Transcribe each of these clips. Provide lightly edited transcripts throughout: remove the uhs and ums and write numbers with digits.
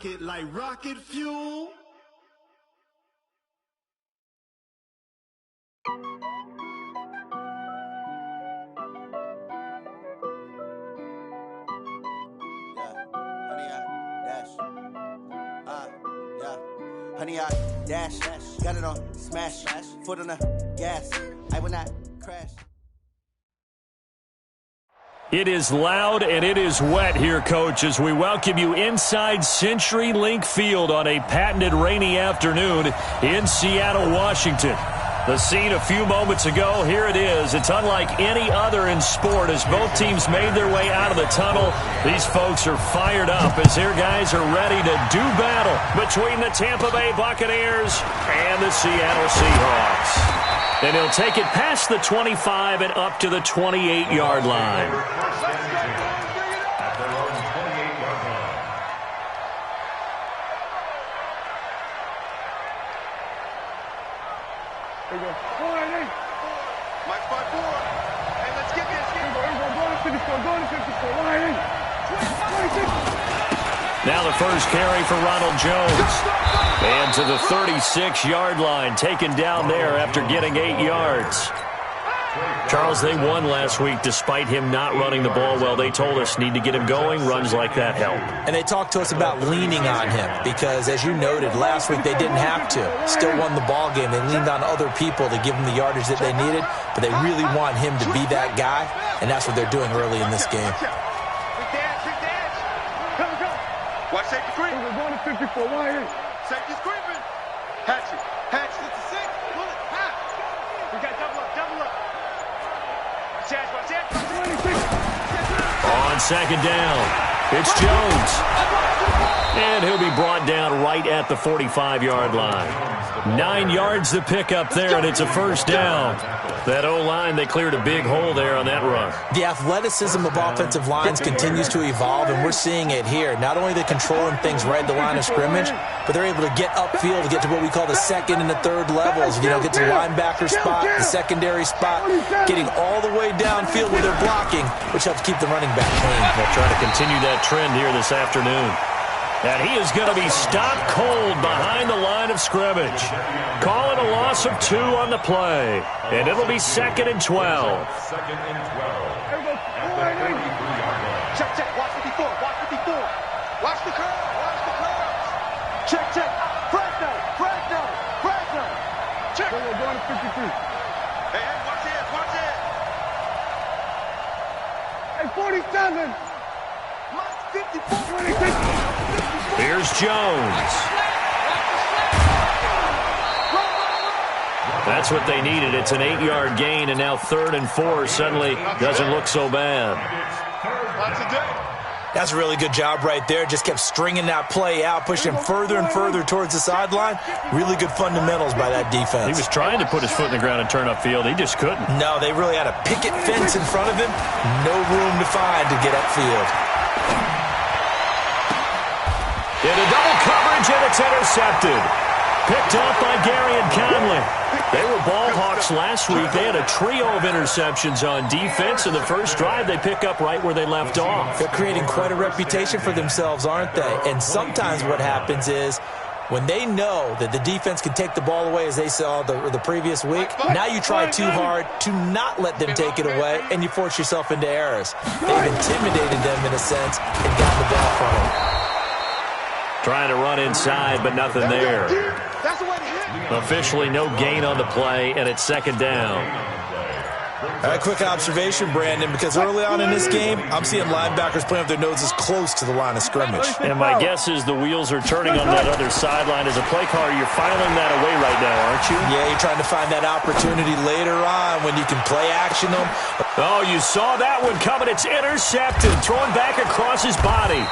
it like rocket fuel. Honey, I dash, got it on smash, foot on the gas, I will not crash. It is loud and it is wet here, Coach, as we welcome you inside CenturyLink Field on a patented rainy afternoon in Seattle, Washington. The scene a few moments ago, here it is. It's unlike any other in sport as both teams made their way out of the tunnel. These folks are fired up as their guys are ready to do battle between the Tampa Bay Buccaneers and the Seattle Seahawks. And he'll take it past the 25 and up to the 28-yard line. There you go. Mike 5-4. Hey, let's get this. Go to 54. Now the first carry for Ronald Jones. And to the 36-yard line, taken down there after getting 8 yards. Charles, they won last week despite him not running the ball well. They told us need to get him going. Runs like that help. And they talked to us about leaning on him because, as you noted, last week they didn't have to. Still won the ball game. They leaned on other people to give them the yardage that they needed, but they really want him to be that guy, and that's what they're doing early in this game. Watch safety creep. We're going to 54. Why ain't? Safety's creeping. Hatch it. Hatch it to 6. Pull it. Half. We got double up. Watch that. On second down, it's Jones. And he'll be brought down right at the 45-yard line. 9 yards to pick up there, and it's a first down. That O-line, they cleared a big hole there on that run. The athleticism of offensive lines continues to evolve, and we're seeing it here. Not only are they controlling things right at the line of scrimmage, but they're able to get upfield to get to what we call the second and the third levels. You know, get to the linebacker spot, the secondary spot, getting all the way downfield where they're blocking, which helps keep the running back clean. They'll try to continue that trend here this afternoon. And he is going to be stopped cold behind the line of scrimmage. Calling a loss of 2 on the play. And it'll be 2nd and 12. Check. Watch 54. Watch the curve. Check. Frag down. Check. We're going to 53. Hey, watch it. Hey, 47. 54. Here's Jones. That's what they needed. It's an 8-yard gain, and now 3rd and 4 suddenly doesn't look so bad. That's a really good job right there. Just kept stringing that play out, pushing him further and further towards the sideline. Really good fundamentals by that defense. He was trying to put his foot in the ground and turn upfield. He just couldn't. No, they really had a picket fence in front of him. No room to find to get upfield. Into double coverage, and it's intercepted. Picked off by Gary and Conley. They were ball hawks last week. They had a trio of interceptions on defense. In the first drive, they pick up right where they left off. They're creating quite a reputation for themselves, aren't they? And sometimes what happens is when they know that the defense can take the ball away, as they saw the previous week, now you try too hard to not let them take it away, and you force yourself into errors. They've intimidated them in a sense and gotten the ball from them. Trying to run inside, but nothing there. Officially no gain on the play, and it's 2nd down. All right, quick observation, Brandon, because early on in this game, I'm seeing linebackers playing with their noses close to the line of scrimmage. And my guess is the wheels are turning on that other sideline. As a play caller, you're filing that away right now, aren't you? Yeah, you're trying to find that opportunity later on when you can play action them. Oh, you saw that one coming. It's intercepted, thrown back across his body.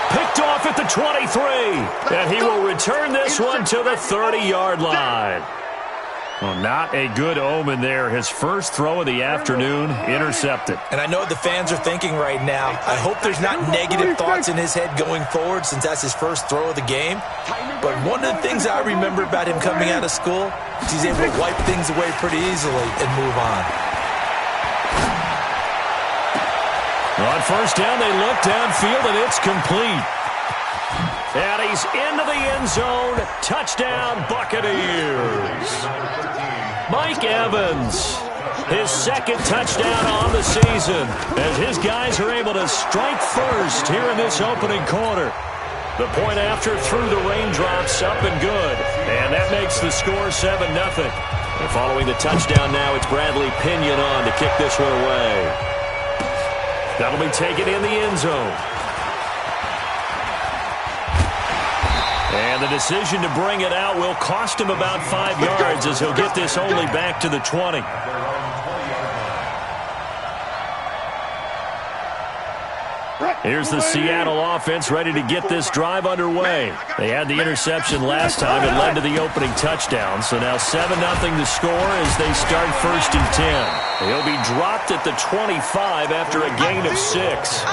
Picked off at the 23, and he will return this one to the 30-yard line. Well, not a good omen there. His first throw of the afternoon, intercepted. And I know what the fans are thinking right now. I hope there's not negative thoughts in his head going forward since that's his first throw of the game. But one of the things I remember about him coming out of school is he's able to wipe things away pretty easily and move on. On first down, they look downfield, and it's complete. And he's into the end zone. Touchdown, Buccaneers. Mike Evans, his second touchdown on the season, as his guys are able to strike first here in this opening quarter. The point after through the raindrops, up and good. And that makes the score 7-0. And following the touchdown now, it's Bradley Pinion on to kick this one away. That'll be taken in the end zone. And the decision to bring it out will cost him about 5 yards, as he'll get this only back to the 20. Here's the Seattle offense ready to get this drive underway. They had the interception last time. It led to the opening touchdown. So now 7-0 the score as they start 1st and 10. He'll be dropped at the 25 after a gain of 6.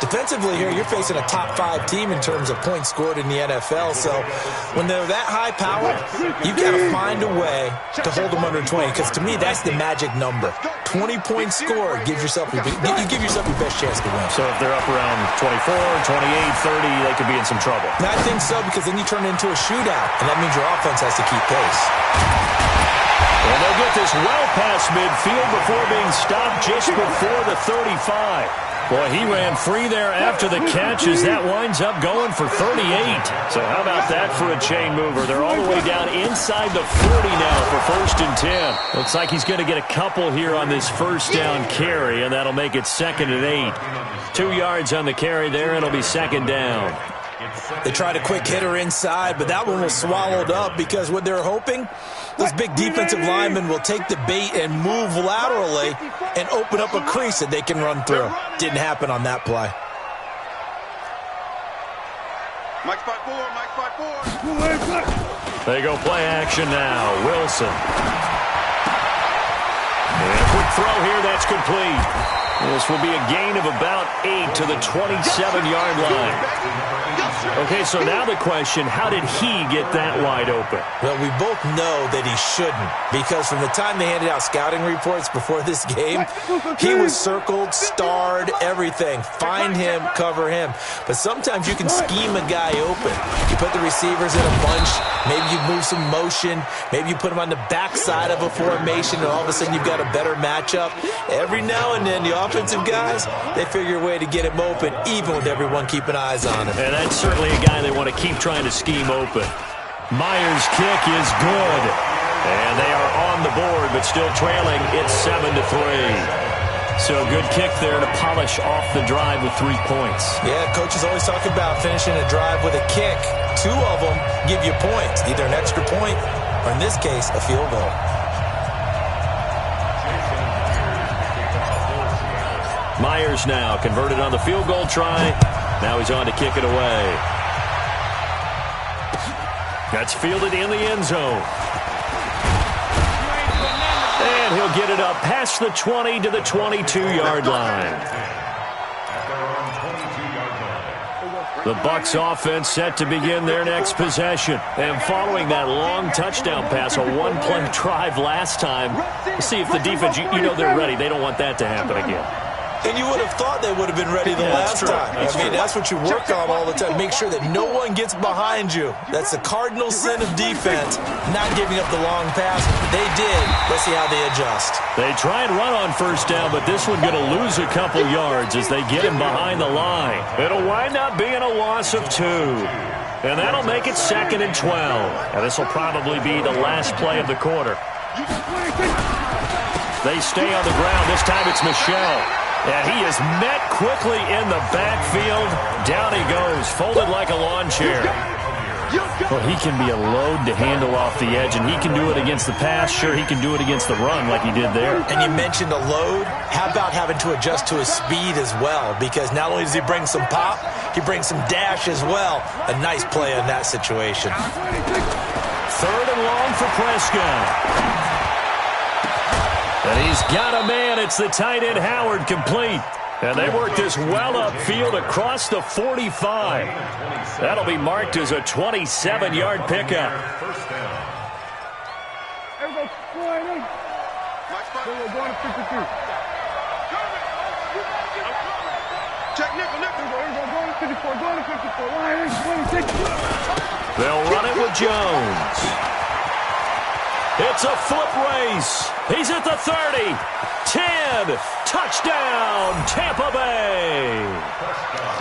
Defensively here, you're facing a top 5 team in terms of points scored in the NFL. So when they're that high powered, you've got to find a way to hold them under 20. Because to me, that's the magic number. 20 points scored gives yourself you give yourself your best chance to win. So if they're up around 24, 28, 30, they could be in some trouble. And I think so, because then you turn it into a shootout, and that means your offense has to keep pace. And they'll get this well past midfield before being stopped just before the 35. Boy, he ran free there after the catch as that winds up going for 38. So how about that for a chain mover? They're all the way down inside the 40 now for 1st and 10. Looks like he's going to get a couple here on this first down carry, and that'll make it 2nd and 8. 2 yards on the carry there, and it'll be 2nd down. They tried a quick hitter inside, but that one was swallowed up because what they're hoping, those big defensive linemen will take the bait and move laterally and open up a crease that they can run through. Didn't happen on that play. Mike spot 4, Mike spot 4. They go play action now. Wilson. And a quick throw here, that's complete. This will be a gain of about 8 to the 27-yard line. Okay, so now the question, how did he get that wide open? Well, we both know that he shouldn't, because from the time they handed out scouting reports before this game, he was circled, starred, everything. Find him, cover him. But sometimes you can scheme a guy open. You put the receivers in a bunch, maybe you move some motion, maybe you put him on the backside of a formation, and all of a sudden you've got a better matchup. Every now and then, the offensive guys, they figure a way to get him open, even with everyone keeping eyes on him. And that's certainly a guy they want to keep trying to scheme open. Myers' kick is good. And they are on the board, but still trailing. It's 7-3. So good kick there to polish off the drive with 3 points. Yeah, coaches always talk about finishing a drive with a kick. 2 of them give you points, either an extra point or, in this case, a field goal. Myers now converted on the field goal try. Now he's on to kick it away. That's fielded in the end zone. And he'll get it up past the 20 to the 22-yard line. The Bucs offense set to begin their next possession. And following that long touchdown pass, a one-play drive last time, let's see if the defense, you know they're ready. They don't want that to happen again. And you would have thought they would have been ready the last time. I mean, that's what you work on all the time. Make sure that no one gets behind you. That's the cardinal sin of defense, not giving up the long pass. They did. Let's see how they adjust. They try and run on first down, but this one going to lose a couple yards as they get him behind the line. It'll wind up being a loss of 2. And that'll make it 2nd and 12. And this will probably be the last play of the quarter. They stay on the ground. This time it's Michel. And he is met quickly in the backfield. Down he goes, folded like a lawn chair. Well, he can be a load to handle off the edge, and he can do it against the pass. Sure, he can do it against the run like he did there. And you mentioned a load. How about having to adjust to his speed as well? Because not only does he bring some pop, he brings some dash as well. A nice play in that situation. 3rd and long for Prescott. And he's got a man. It's the tight end Howard, complete. And they work this well upfield across the 45. That'll be marked as a 27-yard pickup. Check nickel. They'll run it with Jones. It's a foot race. He's at the 30. 10. Touchdown, Tampa Bay.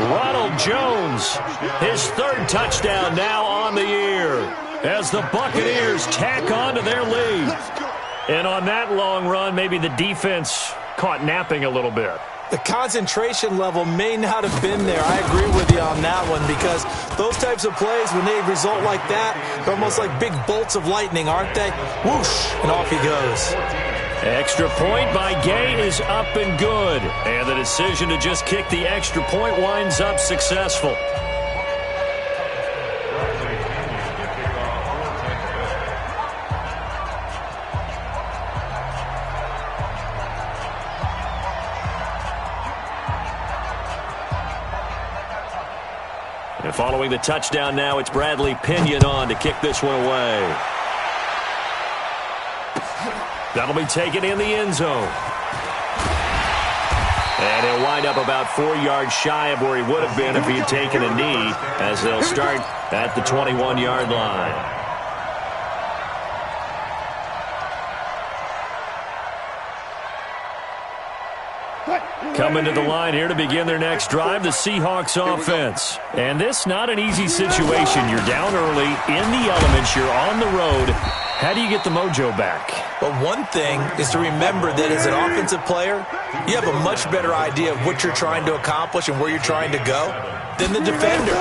Ronald Jones, his third touchdown now on the year as the Buccaneers tack on to their lead. And on that long run, maybe the defense caught napping a little bit. The concentration level may not have been there. I agree with you on that one because those types of plays, when they result like that, they're almost like big bolts of lightning, aren't they? Whoosh, and off he goes. Extra point by Gay is up and good. And the decision to just kick the extra point winds up successful. And following the touchdown now, it's Bradley Pinion on to kick this one away. That'll be taken in the end zone. And he'll wind up about 4 yards shy of where he would have been if he had taken a knee, as they'll start at the 21-yard line. Coming to the line here to begin their next drive, the Seahawks offense. And this not an easy situation. You're down early, in the elements, you're on the road. How do you get the mojo back? Well, one thing is to remember that as an offensive player, you have a much better idea of what you're trying to accomplish and where you're trying to go than the defender.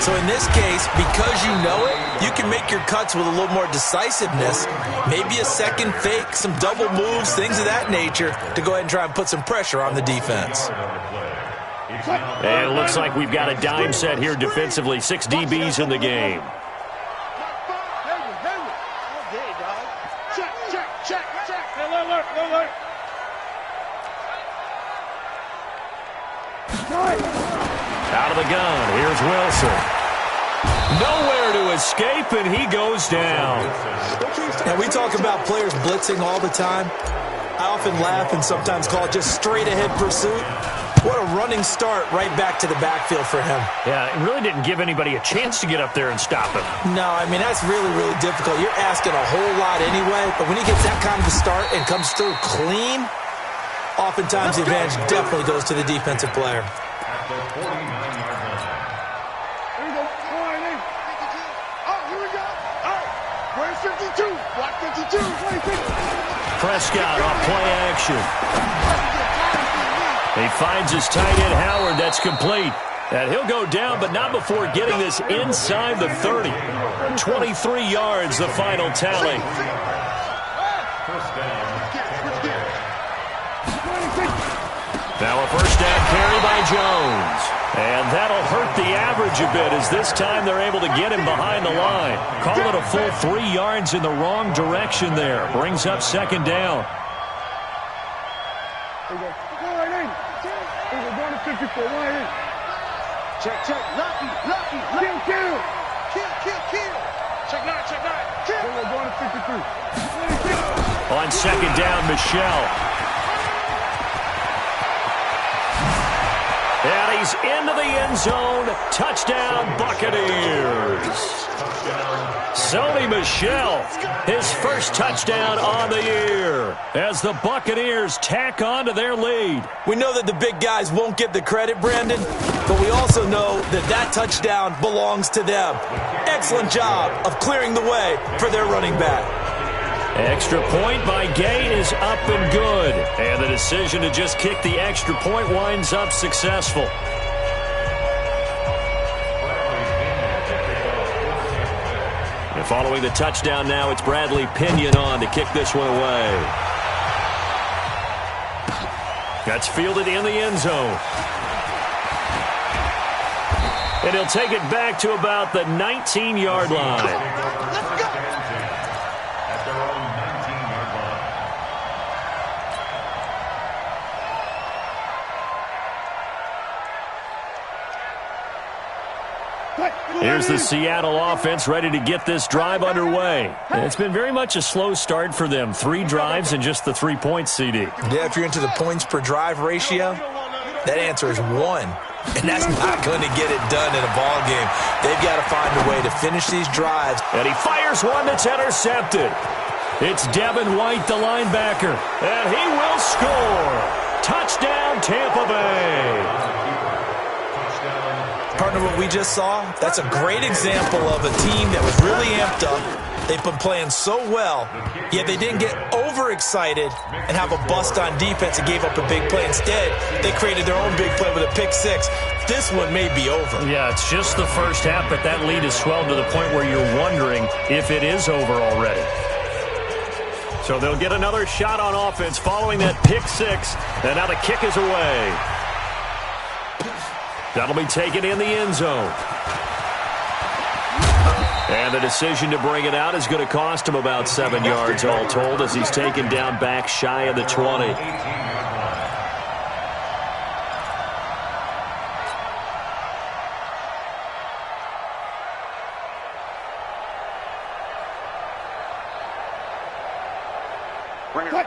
So in this case, because you know it, you can make your cuts with a little more decisiveness, maybe a second fake, some double moves, things of that nature, to go ahead and try and put some pressure on the defense. And it looks like we've got a dime set here defensively. 6 DBs in the game. Out of the gun, here's Wilson. Nowhere to escape, and he goes down. Now, we talk about players blitzing all the time. I often laugh and sometimes call it just straight-ahead pursuit. What a running start right back to the backfield for him. Yeah, it really didn't give anybody a chance to get up there and stop him. No, I mean, that's really, really difficult. You're asking a whole lot anyway, but when he gets that kind of a start and comes through clean, oftentimes the advantage definitely goes to the defensive player. Prescott off play action. He finds his tight end Howard. That's complete. And he'll go down, but not before getting this inside the 30. 23 yards, the final tally. Now a first down carry by Jones. And that'll hurt the average a bit as this time they're able to get him behind the line. Call it a full 3 yards in the wrong direction there. Brings up second down. Check, check, Lucky. Kill. Check nine. Kill. Going to 53. On second down, Michelle. And he's into the end zone. Touchdown, Buccaneers. Sony Michel, his first touchdown on the year as the Buccaneers tack on to their lead. We know that the big guys won't get the credit, Brandon, but we also know that that touchdown belongs to them. Excellent job of clearing the way for their running back. Extra point by Gay is up and good. And the decision to just kick the extra point winds up successful. And following the touchdown now, it's Bradley Pinion on to kick this one away. That's fielded in the end zone. And he'll take it back to about the 19-yard line. Here's the Seattle offense ready to get this drive underway. And it's been very much a slow start for them. 3 drives and just the 3 points, CD. Yeah, if you're into the points per drive ratio, that answer is 1. And that's not going to get it done in a ball game. They've got to find a way to finish these drives. And he fires one that's intercepted. It's Devin White, the linebacker, and he will score. Touchdown, Tampa Bay. Partner, what we just saw, that's a great example of a team that was really amped up. They've been playing so well, yet they didn't get overexcited and have a bust on defense and gave up a big play. Instead, they created their own big play with a pick six. This one may be over. Yeah, it's just the first half, but that lead has swelled to the point where you're wondering if it is over already. So they'll get another shot on offense following that pick six, and now the kick is away. That'll be taken in the end zone. And the decision to bring it out is going to cost him about 7 yards all told as he's taken down back shy of the 20.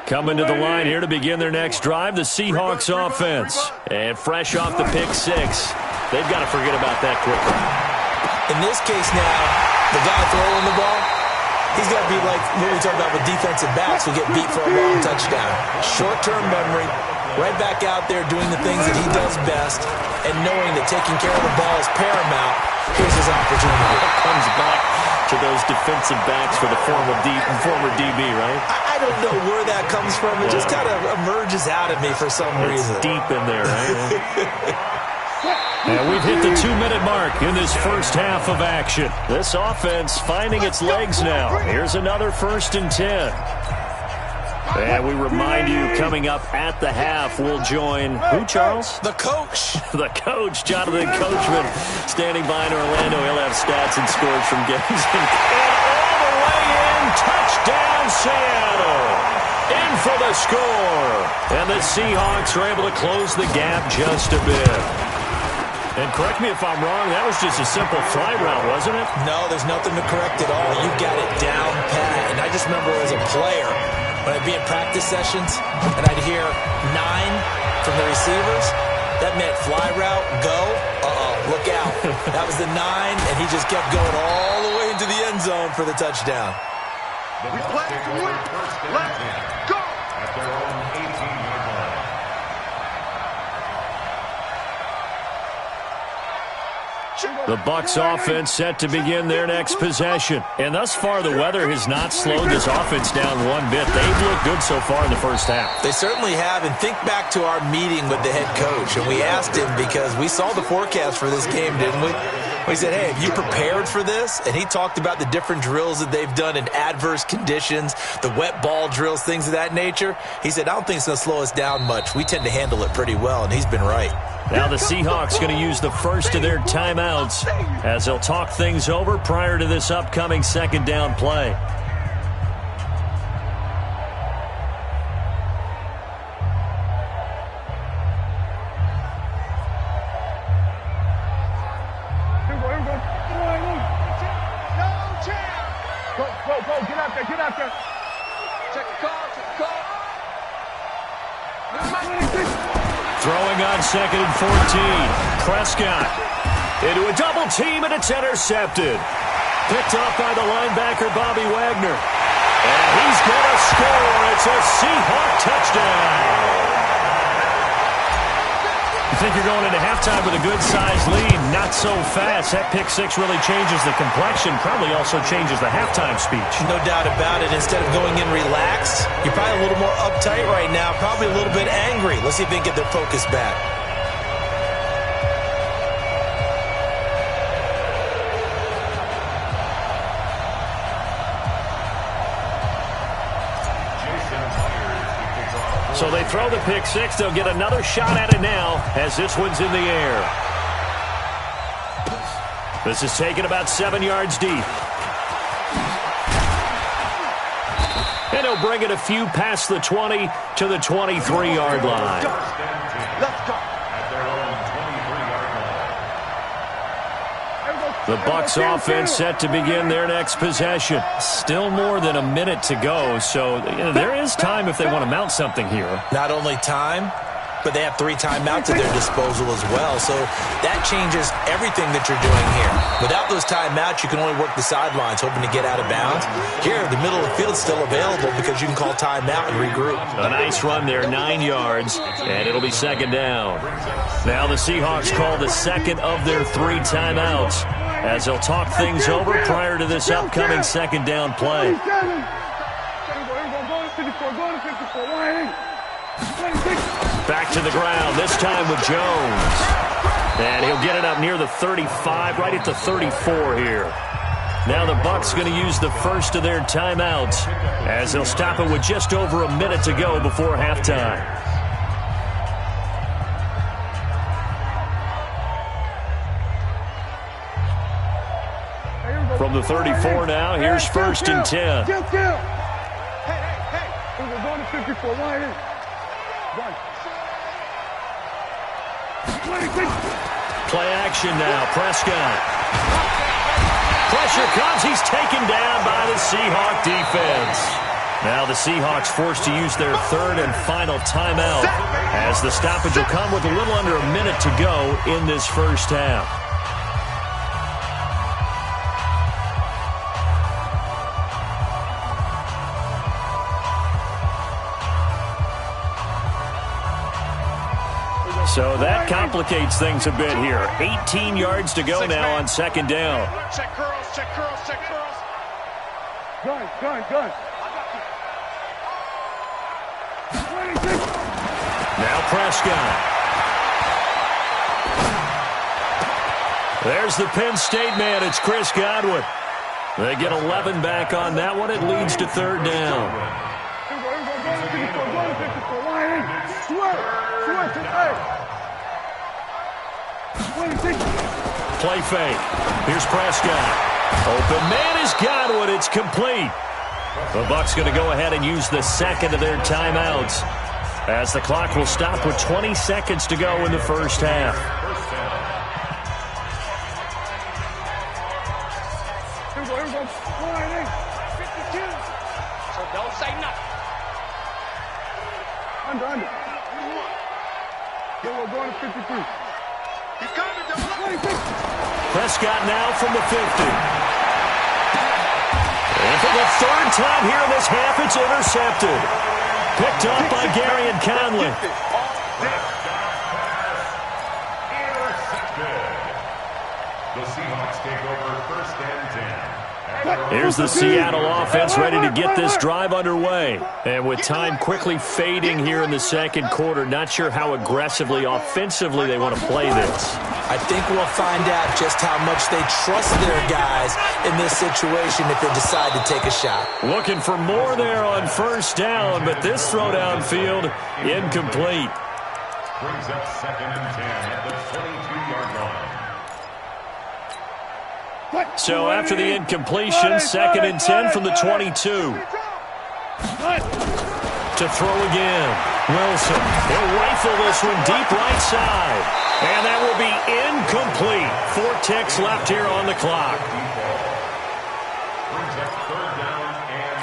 Coming to the line here to begin their next drive, the Seahawks offense. And fresh off the pick six, they've got to forget about that quickly. In this case now, the guy throwing the ball, he's got to be like what we talked about with defensive backs who get beat for a long touchdown. Short-term memory, right back out there doing the things that he does best, and knowing that taking care of the ball is paramount. Here's his opportunity. It comes back to those defensive backs for the former DB, right? I don't know where that comes from. It just kind of emerges out of me for some reason. It's deep in there, right? And we've hit the 2-minute mark in this first half of action. This offense finding its legs now. Here's another 1st and 10. And we remind you, coming up at the half, we'll join who, Charles? The coach. The coach, Jonathan Coachman, standing by in Orlando. He'll have stats and scores from games. And all the way in, touchdown Seattle. In for the score. And the Seahawks are able to close the gap just a bit. And correct me if I'm wrong, that was just a simple fly route, wasn't it? No, there's nothing to correct at all. You got it down pat. And I just remember as a player, when I'd be in practice sessions and I'd hear 9 from the receivers, that meant fly route, go, look out. That was the 9, and he just kept going all the way into the end zone for the touchdown. We play to win. Let's go. At their own 18-yard line. The Bucs offense set to begin their next possession. And thus far, the weather has not slowed this offense down one bit. They've looked good so far in the first half. They certainly have. And think back to our meeting with the head coach. And we asked him because we saw the forecast for this game, didn't we? We said, hey, have you prepared for this? And he talked about the different drills that they've done in adverse conditions, the wet ball drills, things of that nature. He said, I don't think it's going to slow us down much. We tend to handle it pretty well, and he's been right. Now the Seahawks going to use the first of their timeouts as they'll talk things over prior to this upcoming 2nd down play. Go, get out there. Check the call. Throwing on 2nd and 14. Prescott into a double team, and it's intercepted. Picked off by the linebacker, Bobby Wagner. And he's going to score. It's a Seahawk touchdown. You think you're going into halftime with a good-sized lead. Not so fast. That pick six really changes the complexion. Probably also changes the halftime speech. No doubt about it. Instead of going in relaxed, you're probably a little more uptight right now. Probably a little bit angry. Let's see if they can get their focus back. So they throw the pick six. They'll get another shot at it now as this one's in the air. This is taken about 7 yards deep. And he'll bring it a few past the 20 to the 23-yard line. Let's go. The Bucs offense set to begin their next possession. Still more than a minute to go, so there is time if they want to mount something here. Not only time, But they have 3 timeouts at their disposal as well, so that changes everything that you're doing here. Without those timeouts, you can only work the sidelines, hoping to get out of bounds. Here, the middle of the field is still available because you can call timeout and regroup. A nice run there, 9 yards, and it'll be second down. Now the Seahawks call the second of their 3 timeouts as they'll talk things over prior to this upcoming second down play. Back to the ground, this time with Jones. And he'll get it up near the 35, right at the 34 here. Now the Bucs going to use the first of their timeouts as they'll stop it with just over a minute to go before halftime. From the 34 now, here's first and 10. Hey, we're going to 54. Why is? Play action now, Prescott. Pressure comes, he's taken down by the Seahawk defense. Now the Seahawks forced to use their third and final timeout as the stoppage will come with a little under a minute to go in this first half. So that complicates things a bit here. 18 yards to go now on second down. Check curls, check curls, check curls. Gun. Now Prescott. There's the Penn State man. It's Chris Godwin. They get 11 back on that one. It leads to third down. Play fake. Here's Prescott. Open man is Godwin. It's complete. The Bucs going to go ahead and use the second of their timeouts as the clock will stop with 20 seconds to go in the first half. So don't say nothing. Under. We're going to 53. He's coming, Prescott now from the 50. And for the third time here in this half, it's intercepted. Picked off by Gary and Conley. Intercepted. The Seahawks take over first and 10. Here's the Seattle offense ready to get this drive underway. And with time quickly fading here in the second quarter, not sure how aggressively, offensively they want to play this. I think we'll find out just how much they trust their guys in this situation if they decide to take a shot. Looking for more there on first down, but this throw downfield incomplete. Brings up second and 10 at the 23-yard line. So after the incompletion, second and 10 from the 22. To throw again. Wilson. He'll rifle this one deep right side. And that will be incomplete. 4 ticks left here on the clock. Brings up third down and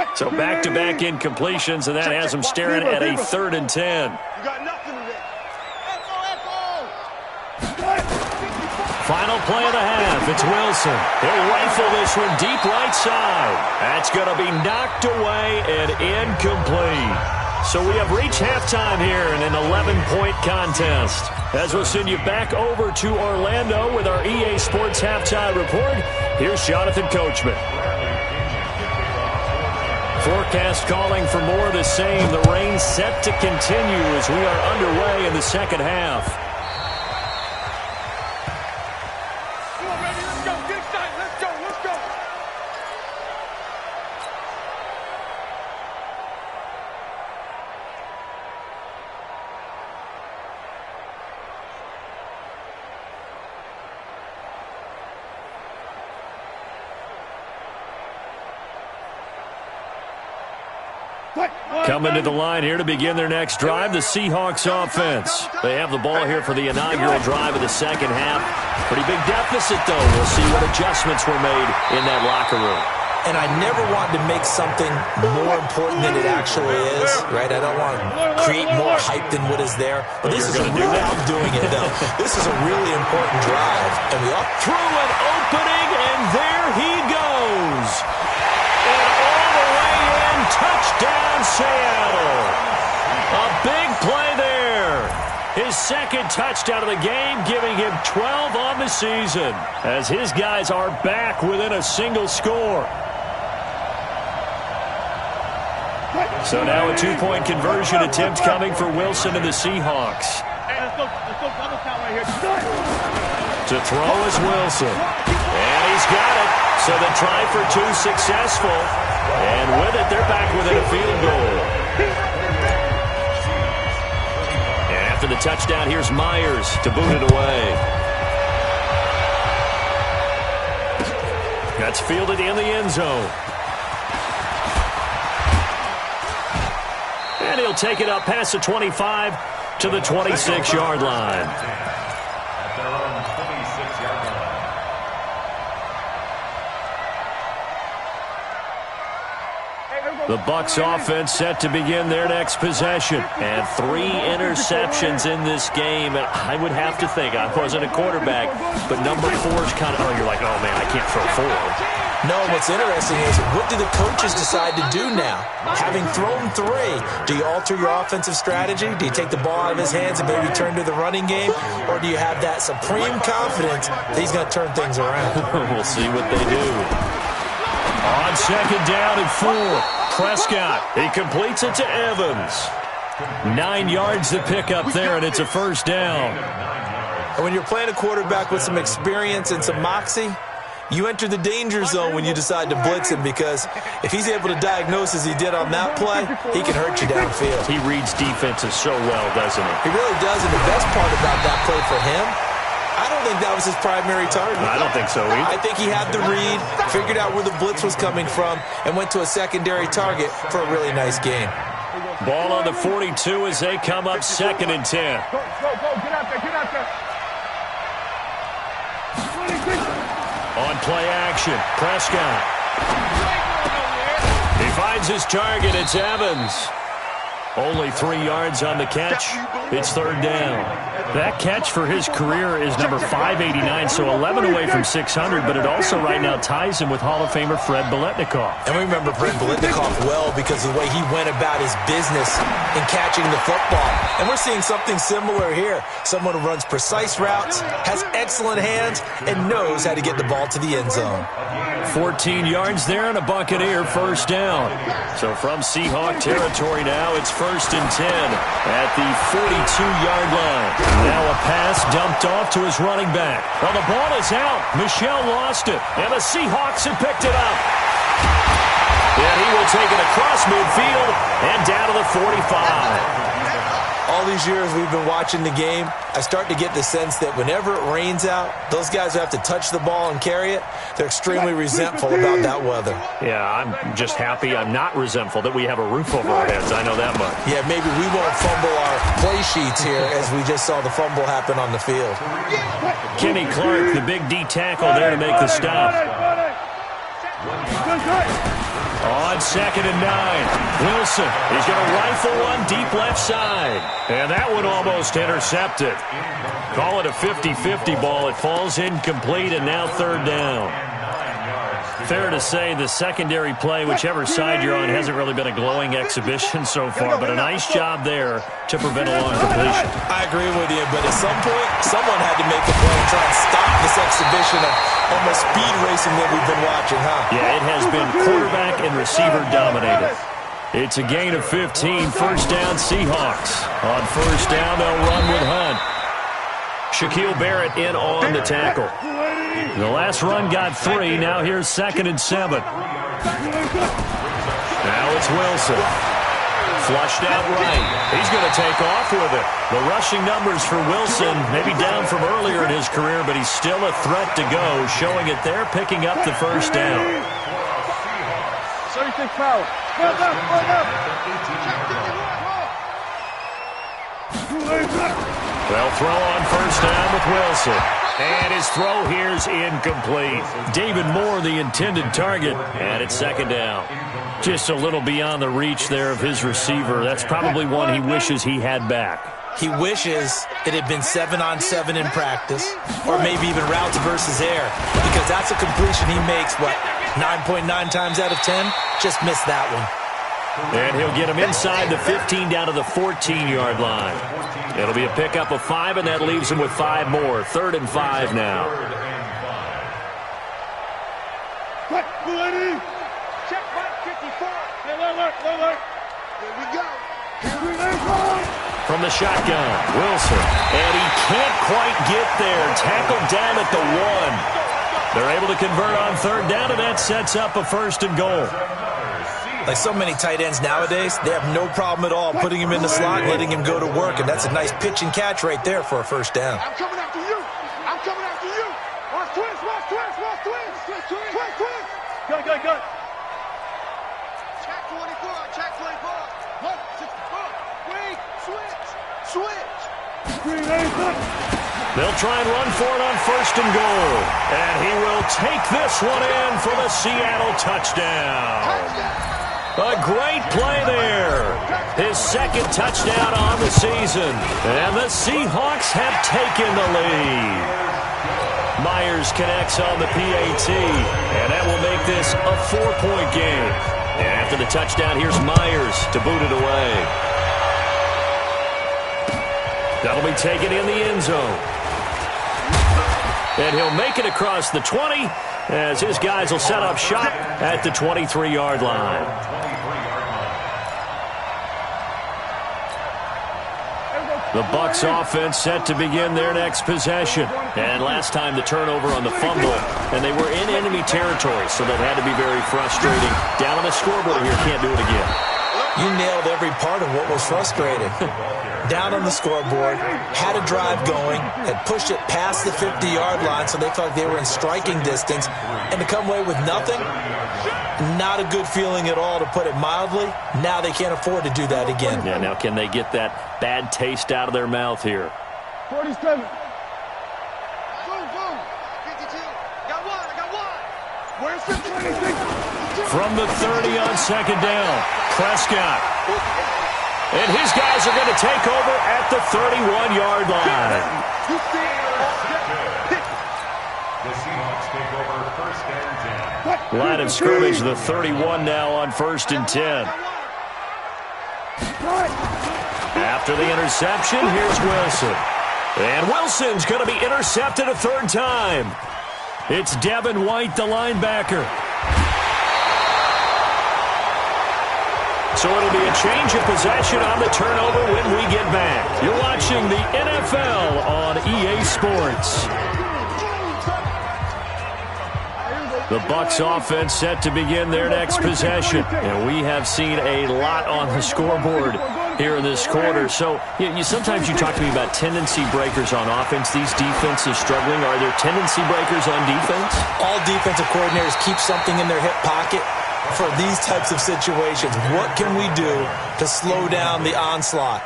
10. So back-to-back incompletions, and that has them staring at a third and 10. You got nothing today. Final play of the half. It's Wilson. He'll rifle this one deep right side. That's going to be knocked away and incomplete. So we have reached halftime here in an 11-point contest. As we'll send you back over to Orlando with our EA Sports Halftime Report, here's Jonathan Coachman. Forecast calling for more of the same. The rain set to continue as we are underway in the second half. Coming to the line here to begin their next drive, the Seahawks offense. They have the ball here for the inaugural drive of the second half. Pretty big deficit, though. We'll see what adjustments were made in that locker room. and I never want to make something more important than it actually is, right? I don't want to create more hype than what is there. But this is I'm doing it, though. This is a really important drive. And we all through an opening, and there he goes. And all the way in, touchdown Seattle. A big play there. His second touchdown of the game, giving him 12 on the season, as his guys are back within a single score. So now a two-point conversion attempt coming for Wilson and the Seahawks. Hey, let's go double count right here. To throw is Wilson. And he's got it. So the try for two successful. And with it, they're back within a field goal. And after the touchdown, here's Myers to boot it away. That's fielded in the end zone. And he'll take it up past the 25 to the 26-yard line. At their own 26-yard line. The Bucs offense set to begin their next possession. And 3 interceptions in this game. And I would have to think, I wasn't a quarterback, but number 4 is kind of, you're like, oh, man, I can't throw 4. No, what's interesting is, what do the coaches decide to do now? Having thrown 3, do you alter your offensive strategy? Do you take the ball out of his hands and maybe turn to the running game? Or do you have that supreme confidence that he's going to turn things around? We'll see what they do. On second down and 4. Prescott, he completes it to Evans. 9 yards to pick up there, and it's a first down. And when you're playing a quarterback with some experience and some moxie, you enter the danger zone when you decide to blitz him, because if he's able to diagnose as he did on that play, he can hurt you downfield. He reads defenses so well, doesn't he? He really does, and the best part about that play for him, I don't think that was his primary target. I don't think so either. I think he had the read, figured out where the blitz was coming from, and went to a secondary target for a really nice game. Ball on the 42 as they come up second and 10. Go, get out there. On play action, Prescott. He finds his target. It's Evans. Only 3 yards on the catch. It's third down. That catch for his career is number 589, so 11 away from 600, but it also right now ties him with Hall of Famer Fred Biletnikoff. And we remember Fred Biletnikoff well because of the way he went about his business in catching the football. And we're seeing something similar here. Someone who runs precise routes, has excellent hands, and knows how to get the ball to the end zone. 14 yards there and a Buccaneer first down. So from Seahawk territory now, it's first and 10 at the 42-yard line. Now a pass dumped off to his running back. Well, the ball is out. Michel lost it, and the Seahawks have picked it up. And he will take it across midfield and down to the 45. All these years we've been watching the game, I start to get the sense that whenever it rains out, those guys who have to touch the ball and carry it, they're extremely resentful about that weather. Yeah, I'm just happy I'm not resentful that we have a roof over our heads. I know that much. Yeah, maybe we won't fumble our play sheets here as we just saw the fumble happen on the field. Kenny Clark, the big D tackle there to make the stop. On second and 9, Wilson. He's going to rifle one deep left side. And that one almost intercepted. Call it a 50-50 ball. It falls incomplete, and now third down. Fair to say the secondary play, whichever side you're on, hasn't really been a glowing exhibition so far, but a nice job there to prevent a long completion. I agree with you, but at some point, someone had to make a play and try and stop this exhibition of almost speed racing that we've been watching, huh? Yeah, it has been quarterback and receiver dominated. It's a gain of 15, first down Seahawks. On first down, they'll run with Hunt. Shaquille Barrett in on the tackle. The last run got 3. Now here's second and 7. Now it's Wilson. Flushed out right. He's going to take off with it. The rushing numbers for Wilson, maybe down from earlier in his career, but he's still a threat to go, showing it there, picking up the first down. 36 power. They'll throw on first down with Wilson. And his throw here's incomplete. David Moore, the intended target, and it's second down. Just a little beyond the reach there of his receiver. That's probably one he wishes he had back. He wishes it had been 7-on-7 in practice, or maybe even routes versus air, because that's a completion he makes, 9.9 times out of 10? Just missed that one. And he'll get him inside the 15 down to the 14-yard line. It'll be a pickup of 5, and that leaves him with 5 more. 3rd and 5 now. Check 54. Here we go. From the shotgun, Wilson. And he can't quite get there. Tackled down at the 1. They're able to convert on 3rd down, and that sets up a 1st and goal. Like so many tight ends nowadays, they have no problem at all putting him in the slot and letting him go to work, and that's a nice pitch and catch right there for a 1st down. I'm coming after you. I'm coming after you. Watch twist. Good. Check 24. Check 24. Look, 64. Wait, switch. They'll try and run for it on 1st and goal. And he will take this one in for the Seattle touchdown. A great play there. His 2nd touchdown on the season. And the Seahawks have taken the lead. Myers connects on the PAT. And that will make this a 4-point game. And after the touchdown, here's Myers to boot it away. That'll be taken in the end zone. And he'll make it across the 20 as his guys will set up shop at the 23-yard line. The Bucs offense set to begin their next possession. And last time the turnover on the fumble, and they were in enemy territory, so that had to be very frustrating. Down on the scoreboard here, can't do it again. You nailed every part of what was frustrating. Down on the scoreboard, had a drive going, had pushed it past the 50-yard line so they felt like they were in striking distance, and to come away with nothing, not a good feeling at all, to put it mildly. Now they can't afford to do that again. Yeah, now can they get that bad taste out of their mouth here? 47. Boom. 52. Got one. Where's the 26? From the 30 on 2nd down, Prescott. And his guys are going to take over at the 31-yard line. The Seahawks take over 1st and 10. Line of scrimmage, the 31 now on 1st and 10. After the interception, here's Wilson. And Wilson's going to be intercepted a 3rd time. It's Devin White, the linebacker. So it'll be a change of possession on the turnover when we get back. You're watching the NFL on EA Sports. The Bucs offense set to begin their next possession. And we have seen a lot on the scoreboard here in this quarter. So sometimes you talk to me about tendency breakers on offense. These defenses struggling. Are there tendency breakers on defense? All defensive coordinators keep something in their hip pocket for these types of situations. What can we do to slow down the onslaught?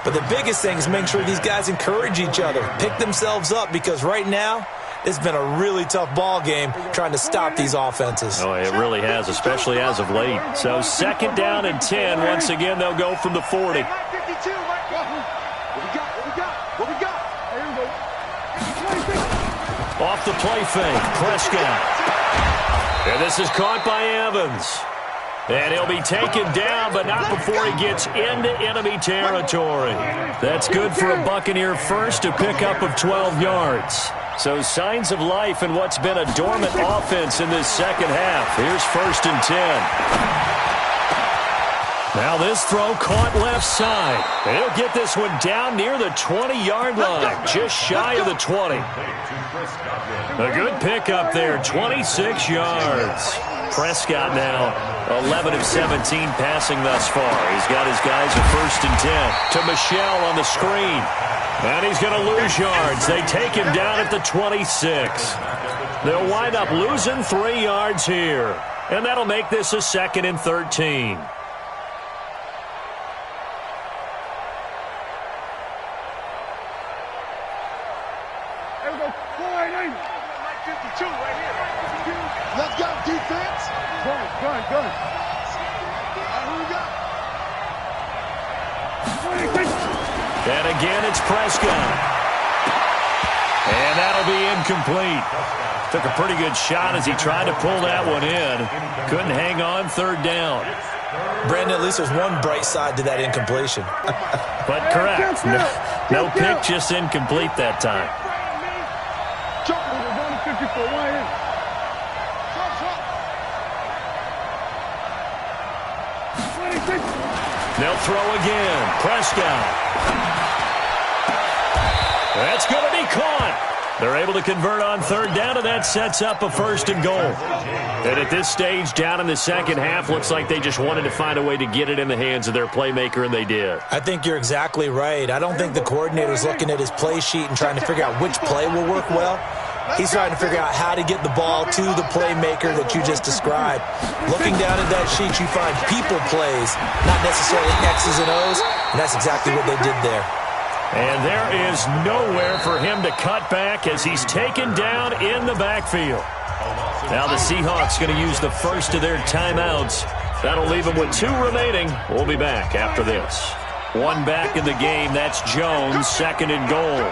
But the biggest thing is make sure these guys encourage each other, pick themselves up, because right now it's been a really tough ball game trying to stop these offenses. Oh, it really has, especially as of late. So 2nd down and 10. Once again, they'll go from the 40. Off the play fake, Prescott. And this is caught by Evans. And he'll be taken down, but not before he gets into enemy territory. That's good for a Buccaneer first, a pickup of 12 yards. So signs of life in what's been a dormant offense in this 2nd half. Here's 1st and 10. Now this throw caught left side. And he'll get this one down near the 20-yard line, just shy of the 20. A good pickup there, 26 yards. Prescott now 11 of 17 passing thus far. He's got his guys at 1st and 10 to Michelle on the screen. And he's going to lose yards. They take him down at the 26. They'll wind up losing 3 yards here. And that'll make this a 2nd and 13. Let's go, defense. Good. Who we got? And again, it's Prescott. And that'll be incomplete. Took a pretty good shot as he tried to pull that one in. Couldn't hang on, third down. Brandon, at least there's one bright side to that incompletion. But correct. No pick, just incomplete that time. They'll throw again. Prescott. That's going to be caught. They're able to convert on third down, and that sets up a first and goal. And at this stage, down in the second half, looks like they just wanted to find a way to get it in the hands of their playmaker, and they did. I think you're exactly right. I don't think the coordinator's looking at his play sheet and trying to figure out which play will work well. He's trying to figure out how to get the ball to the playmaker that you just described. Looking down at that sheet, you find people plays, not necessarily X's and O's, and that's exactly what they did there. And there is nowhere for him to cut back as he's taken down in the backfield. Now the Seahawks going to use the first of their timeouts. That'll leave them with 2 remaining. We'll be back after this. 1 back in the game. That's Jones, second and goal.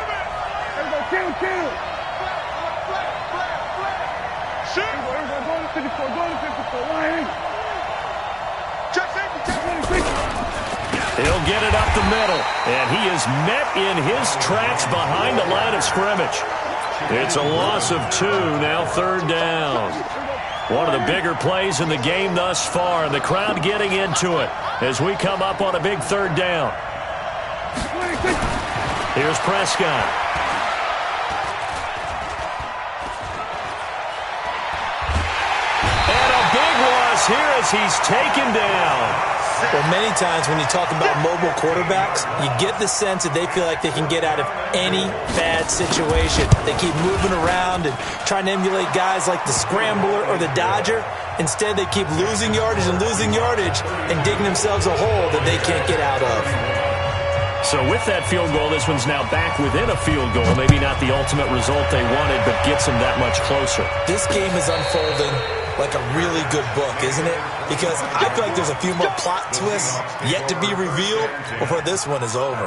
He'll get it up the middle, and he is met in his tracks behind the line of scrimmage. It's a loss of 2, now third down. One of the bigger plays in the game thus far, and the crowd getting into it as we come up on a big third down. Here's Prescott. And a big loss here as he's taken down. Well, many times when you talk about mobile quarterbacks, you get the sense that they feel like they can get out of any bad situation. They keep moving around and trying to emulate guys like the scrambler or the dodger. Instead, they keep losing yardage and digging themselves a hole that they can't get out of. So with that field goal, this one's now back within a field goal. Maybe not the ultimate result they wanted, but gets them that much closer. This game is unfolding like a really good book, isn't it? Because I feel like there's a few more plot twists yet to be revealed before this one is over.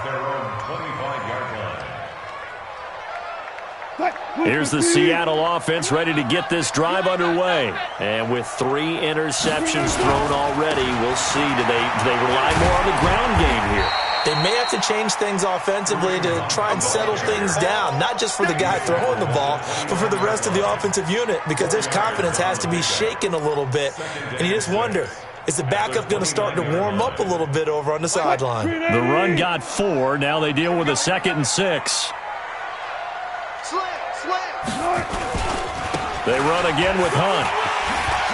Here's the Seattle offense ready to get this drive underway. And with 3 interceptions thrown already, we'll see. Do they rely more on the ground game here? They may have to change things offensively to try and settle things down, not just for the guy throwing the ball, but for the rest of the offensive unit, because their confidence has to be shaken a little bit. And you just wonder, is the backup going to start to warm up a little bit over on the sideline? The run got 4. Now they deal with a 2nd and 6. They run again with Hunt.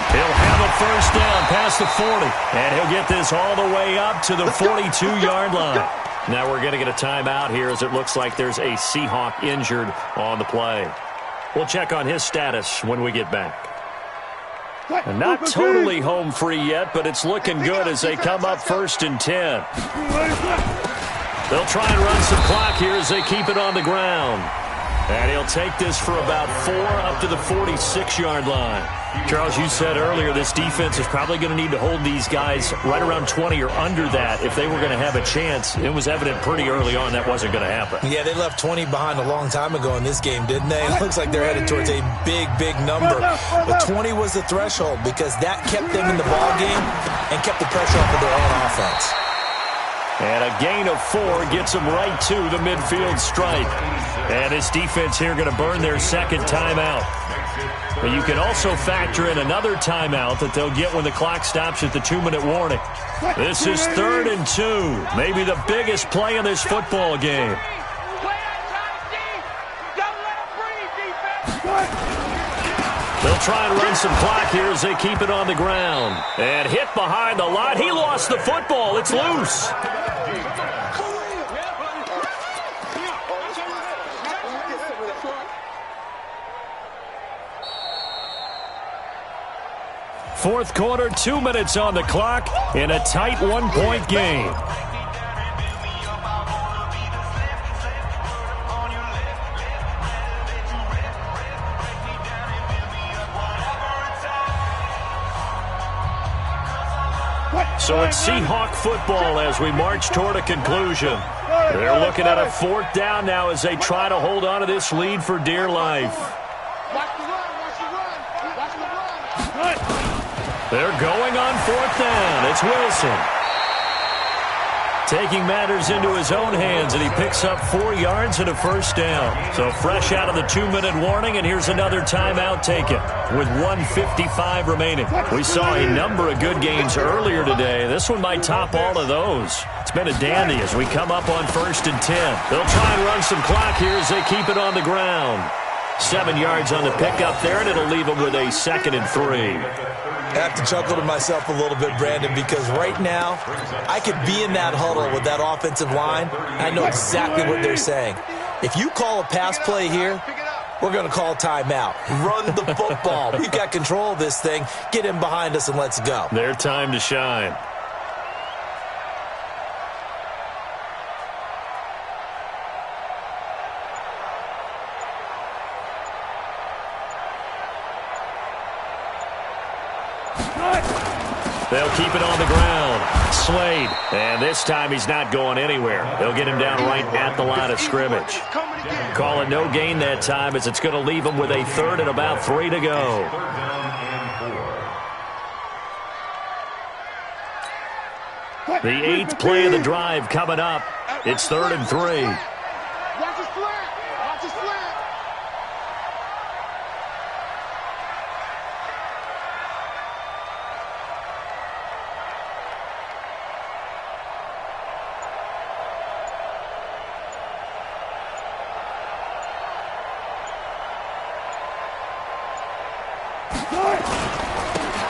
He'll have a first down past the 40, and he'll get this all the way up to the 42-yard line. Now we're going to get a timeout here as it looks like there's a Seahawk injured on the play. We'll check on his status when we get back. And not totally home free yet, but it's looking good as they come up 1st and 10. They'll try and run some clock here as they keep it on the ground. And he'll take this for about 4 up to the 46-yard line. Charles, you said earlier this defense is probably going to need to hold these guys right around 20 or under that if they were going to have a chance. It was evident pretty early on that wasn't going to happen. Yeah, they left 20 behind a long time ago in this game, didn't they? It looks like they're headed towards a big, big number. But 20 was the threshold because that kept them in the ball game and kept the pressure off of their own offense. And a gain of 4 gets them right to the midfield stripe. And this defense here going to burn their 2nd timeout. But you can also factor in another timeout that they'll get when the clock stops at the 2-minute warning. This is 3rd and 2. Maybe the biggest play in this football game. They'll try and run some clock here as they keep it on the ground. And hit behind the line. He lost the football. It's loose. Fourth quarter, 2 minutes on the clock in a tight 1-point game. So it's Seahawk football as we march toward a conclusion. They're looking at a 4th down now as they try to hold on to this lead for dear life. They're going on 4th down. It's Wilson. Taking matters into his own hands, and he picks up 4 yards and a 1st down. So fresh out of the 2-minute warning, and here's another timeout taken with 1:55 remaining. We saw a number of good games earlier today. This one might top all of those. It's been a dandy as we come up on 1st and 10. They'll try and run some clock here as they keep it on the ground. 7 yards on the pickup there, and it'll leave them with a 2nd and 3. I have to chuckle to myself a little bit, Brandon, because right now I could be in that huddle with that offensive line. I know exactly what they're saying. If you call a pass play here, we're going to call timeout. Run the football. We've got control of this thing. Get in behind us and let's go. Their time to shine. They'll keep it on the ground. Slade. And this time he's not going anywhere. They'll get him down right at the line of scrimmage. Call it no gain that time as it's going to leave him with a 3rd and about 3 to go. The 8th play of the drive coming up. It's 3rd and 3. Watch his flat. Watch his flat.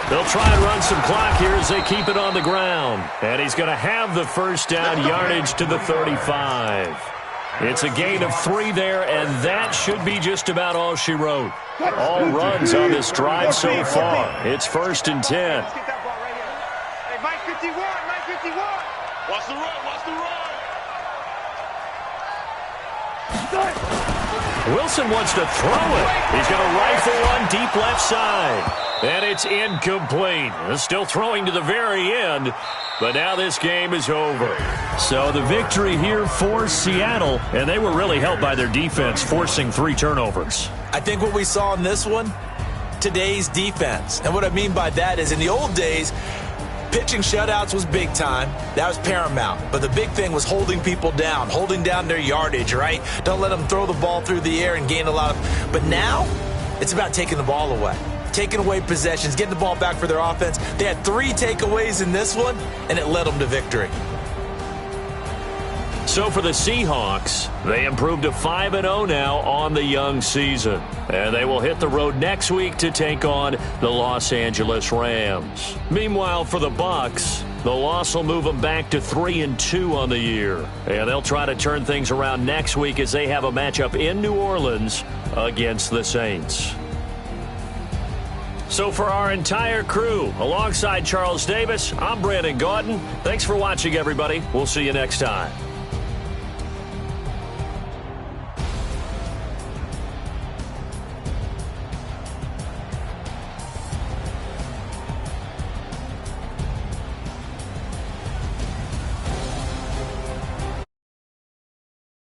They'll try and run some clock here as they keep it on the ground. And he's going to have the 1st down, yardage to the 35. It's a gain of 3 there, and that should be just about all she wrote. All runs on this drive so far. It's 1st and 10. Let's get that ball right here. Hey, Mike 51, Mike 51. Watch the run, watch the run. Wilson wants to throw it. He's going to rifle one deep left side. And it's incomplete. Still throwing to the very end, but now this game is over. So the victory here for Seattle, and they were really helped by their defense, forcing 3 turnovers. I think what we saw in this one, today's defense. And what I mean by that is in the old days, pitching shutouts was big time. That was paramount. But the big thing was holding people down, holding down their yardage, right? Don't let them throw the ball through the air and gain a lot of... But now, it's about taking the ball away. Taking away possessions, getting the ball back for their offense. They had 3 takeaways in this one, and it led them to victory. So for the Seahawks, they improved to 5-0 now on the young season. And they will hit the road next week to take on the Los Angeles Rams. Meanwhile, for the Bucs, the loss will move them back to 3-2 on the year. And they'll try to turn things around next week as they have a matchup in New Orleans against the Saints. So for our entire crew, alongside Charles Davis, I'm Brandon Gaudin. Thanks for watching, everybody. We'll see you next time.